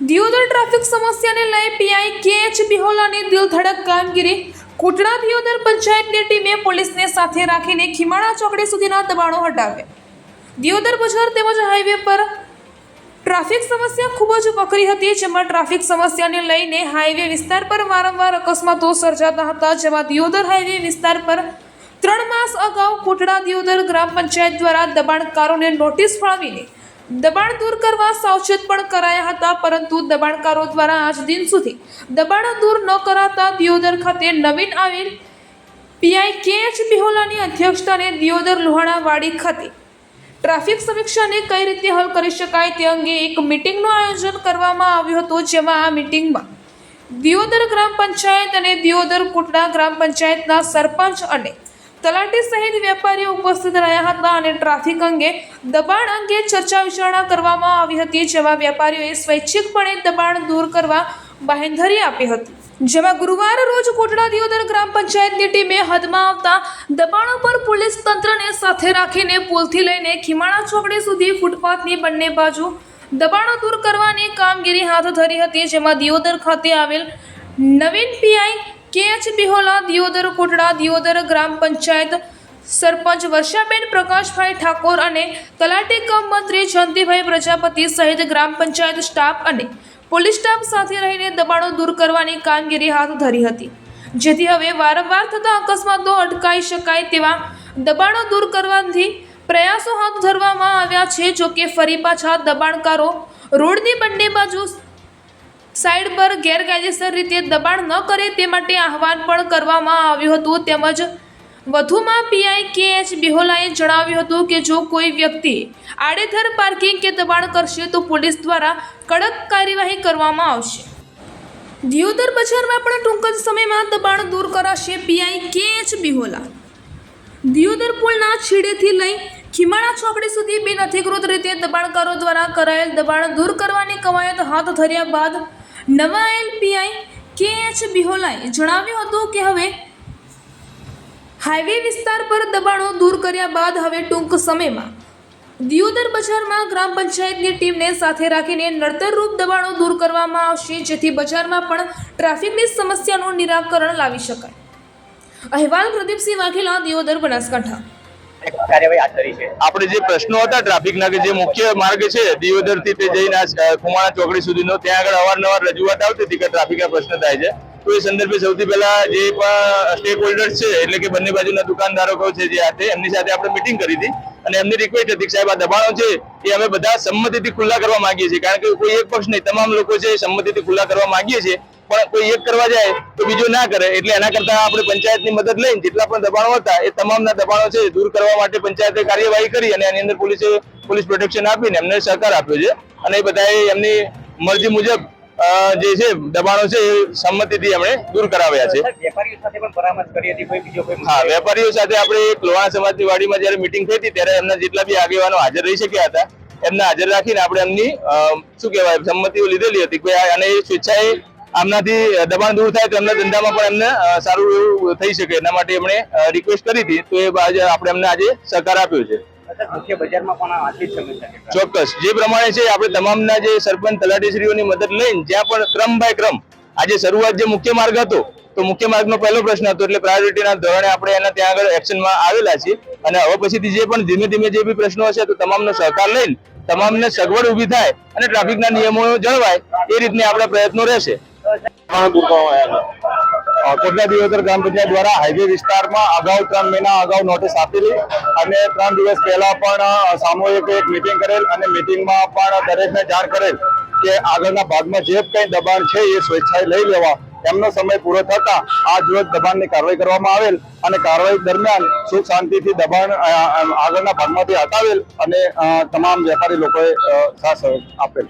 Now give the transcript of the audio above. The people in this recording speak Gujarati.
દિયોદર ટ્રાફિક સમસ્યાને લઈ પીઆઈ કે.એચ. બિહોલાની દિલધડક કામગીરી. કોટડા દિયોદર પંચાયતની ટીમે પોલીસને સાથે રાખીને ખીમાણા ચોકડી સુધીના દબાણો હટાવ્યા. દિયોદર બજાર તેમજ હાઈવે પર ટ્રાફિક સમસ્યા ખૂબ જ વકરી હતી, જેમાં ટ્રાફિક સમસ્યાને લઈને હાઈવે વિસ્તાર પર વારંવાર અકસ્માતો સર્જાતા હતા. જેમાં દિયોદર હાઈવે વિસ્તાર પર 3 માસ અગાઉ કોટડા દિયોદર ગ્રામ પંચાયત દ્વારા દબાણકારોને નોટિસ ફાળવીને દબાણ દૂર કરવા સાવચેત પણ કરાયા હતા, પરંતુ દબાણકારો દ્વારા આજ દિન સુધી દબાણ દૂર ન કરાતા દિયોદર ખાતે નવીન આવેલ પીઆઈ કે.એચ. બિહોલાની અધ્યક્ષતાને દિયોદર લુહાણાવાડી ખાતે ટ્રાફિક સમીક્ષાને કઈ રીતે હલ કરી શકાય તે અંગે એક મીટિંગનું આયોજન કરવામાં આવ્યું હતું. જેમાં આ મીટિંગમાં દિયોદર ગ્રામ પંચાયત અને દિયોદર કોટડા ગ્રામ પંચાયતના સરપંચ અને તલાટી સહિત વેપારીઓ ઉપસ્થિત રહ્યા હતા અને ટ્રાફિક અંગે દબાણ અંગે ચર્ચા વિચારણા કરવામાં આવી હતી. જેમાં વેપારીઓએ સ્વૈચ્છિકપણે દબાણ દૂર કરવા બાંહેધરી આપી હતી. જેમાં ગુરુવાર રોજ કોટડા દિયોદર ગ્રામ પંચાયતની ટીમે હદમાં આવતા દબાણો પર પોલીસ તંત્રને સાથે રાખીને પુલથી લઈને ખીમાણા ચોકડી સુધી ફૂટપાથની બંને બાજુ દબાણો દૂર કરવાની કામગીરી હાથ ધરી હતી. જેમાં દિયોદર ખાતે આવેલ નવીન પીઆઈ કે.એચ. બિહોલા, દિયોદર કોટડા દિયોદર ગ્રામ પંચાયત સરપંચ વર્ષાબેન પ્રકાશભાઈ ઠાકોર અને તલાટી કમ મંત્રી જયંતિભાઈ પ્રજાપતિ સહિત ગ્રામ પંચાયત સ્ટાફ અને પોલીસ સ્ટાફ સાથે રહીને દબાણો દૂર કરવાની કામગીરી હાથ ધરી હતી. જેથી હવે વારંવાર થતા અકસ્માતો અટકાઈ શકાય તેવા દબાણો દૂર કરવાથી પ્રયાસો હાથ ધરવામાં આવ્યા છે. જોકે ફરી પાછા દબાણકારો રોડની બંને બાજુ સાઈડ પર ગેરકાયદેસર રીતે દબાણ ન કરે તે માટે આહવાન પણ કરવામાં આવ્યું હતું. તેમજ વધુમાં પીઆઈ કે.એચ. બિહોલાએ જણાવ્યું હતું કે જો કોઈ વ્યક્તિ આડેધડ પાર્કિંગ કે દબાણ કરશે તો પોલીસ દ્વારા કડક કાર્યવાહી કરવામાં આવશે. દિયોદર બજારમાં પણ ટૂંક જ સમયમાં દબાણ દૂર કરાશે. પીઆઈ કે.એચ. બિહોલા. દિયોદર પુલના છેડેથી લઈ ખીમાણા ચોકડી સુધી બિનઅધિકૃત રીતે દબાણકારો દ્વારા કરાયેલ દબાણ દૂર કરવાની કવાયત હાથ ધર્યા બાદ નવાયેલ પીઆઈ કે.એચ. બિહોલાએ જણાવ્યું હતું કે હવે હાઈવે વિસ્તાર પર દબાણો દૂર કર્યા બાદ હવે ટૂંક સમયમાં દિયોદર બજારમાં ગ્રામ પંચાયતની ટીમને સાથે રાખીને નડતરરૂપ દબાણો દૂર કરવામાં આવશે, જેથી બજારમાં પણ ટ્રાફિકની સમસ્યાનું નિરાકરણ લાવી શકાય. અહેવાલ પ્રદીપસિંહ વાઘેલા, દિયોદર, બનાસકાંઠા. આપણે જે પ્રશ્નો હતા ટ્રાફિકના કે જે મુખ્ય માર્ગ છે દિયોદર થી તે જઈને ખુમાણા ચોકડી સુધીનો, ત્યાં આગળ અવારનવાર રજૂઆત આવતી હતી કે ટ્રાફિકના પ્રશ્ન થાય છે. તો એ સંદર્ભે સૌથી પહેલા જે પણ સ્ટેક હોલ્ડર્સ છે એટલે કે બંને બાજુના દુકાનદારો છે જે હાથે એમની સાથે આપણે મિટિંગ કરી હતી અને એમની રિક્વેસ્ટ હતી કે સાહેબ આ દબાણો છે એ અમે બધા સંમતિથી ખુલ્લા કરવા માંગીએ છીએ, કારણ કે કોઈ એક પક્ષ નહીં, તમામ લોકો છે સંમતિથી ખુલ્લા કરવા માંગીએ છીએ. પણ કોઈ એક કરવા જાય તો બીજો ના કરે, એટલે એના કરતા આપણે પંચાયતની મદદ લઈને જેટલા પણ દબાણો હતા એ તમામના દબાણો છે દૂર કરવા માટે પંચાયતે કાર્યવાહી કરી અને એની અંદર પોલીસ પ્રોટેક્શન આપીને એમને સહકાર આપ્યો છે અને એ બધાએ એમની મરજી મુજબ જે છે દબાણો છે એ સંમતિથી એમણે દૂર કરાવ્યા છે. વેપારીઓ સાથે પણ પરામર્શ કરી હતી હા, વેપારીઓ સાથે આપણે એક લોહાણા સમાજની વાડીમાં જયારે મિટિંગ થઈ હતી ત્યારે એમના જેટલા બી આગેવાનો હાજર રહી શક્યા હતા એમને હાજર રાખીને આપણે એમની શું કહેવાય સંમતિઓ લીધેલી હતી કે અને એ સ્વેચ્છાએ આમનાથી દબાણ દૂર થાય તો એમના ધંધામાં પણ એમને સારું એવું થઈ શકે એના માટે એમણે રિક્વેસ્ટ કરી હતી. તો એ આપણે એમને આજે સહકાર આપ્યો છે. મુખ્ય બજારમાં પણ આથી સમસ્યા છે. ચોક્કસ જે પ્રમાણે છે આપણે તમામના જે સરપંચ તલાટીશ્રીઓની મદદ લઈને જ્યાં પણ ક્રમ બાય ક્રમ આજે શરૂઆત જે મુખ્ય માર્ગ હતો તો મુખ્ય માર્ગનો પહેલો પ્રશ્ન હતો એટલે પ્રાયોરિટીના ધોરણે આપણે એના ત્યાં આગળ એક્શનમાં આવેલા છીએ અને હવે પછીથી જે પણ ધીમે ધીમે જે બી પ્રશ્નો હશે તો તમામનો સહકાર લઈને તમામને સગવડ ઊભી થાય અને ટ્રાફિકના નિયમો જળવાય એ રીતના આપણા પ્રયત્નો રહેશે. કોટડા દિયોદર ગ્રામ પંચાયત દ્વારા હાઈવે વિસ્તારમાં અગાઉ 3 મહિના અગાઉ નોટિસ આપેલી અને 3 દિવસ પહેલા પણ સામૂહિક એક મિટિંગ કરેલ અને મિટિંગમાં પણ દરેકને જાણ કરેલ કે આગળના ભાગમાં જે કંઈ દબાણ છે એ સ્વેચ્છાએ લઈ લેવા. એમનો સમય પૂરો થતા આજ રોજ દબાણની કાર્યવાહી કરવામાં આવેલ અને કાર્યવાહી દરમિયાન સુખ શાંતિથી દબાણ આગળના ભાગમાંથી હટાવેલ અને તમામ વેપારી લોકોએ સાથ સહયોગ આપેલ.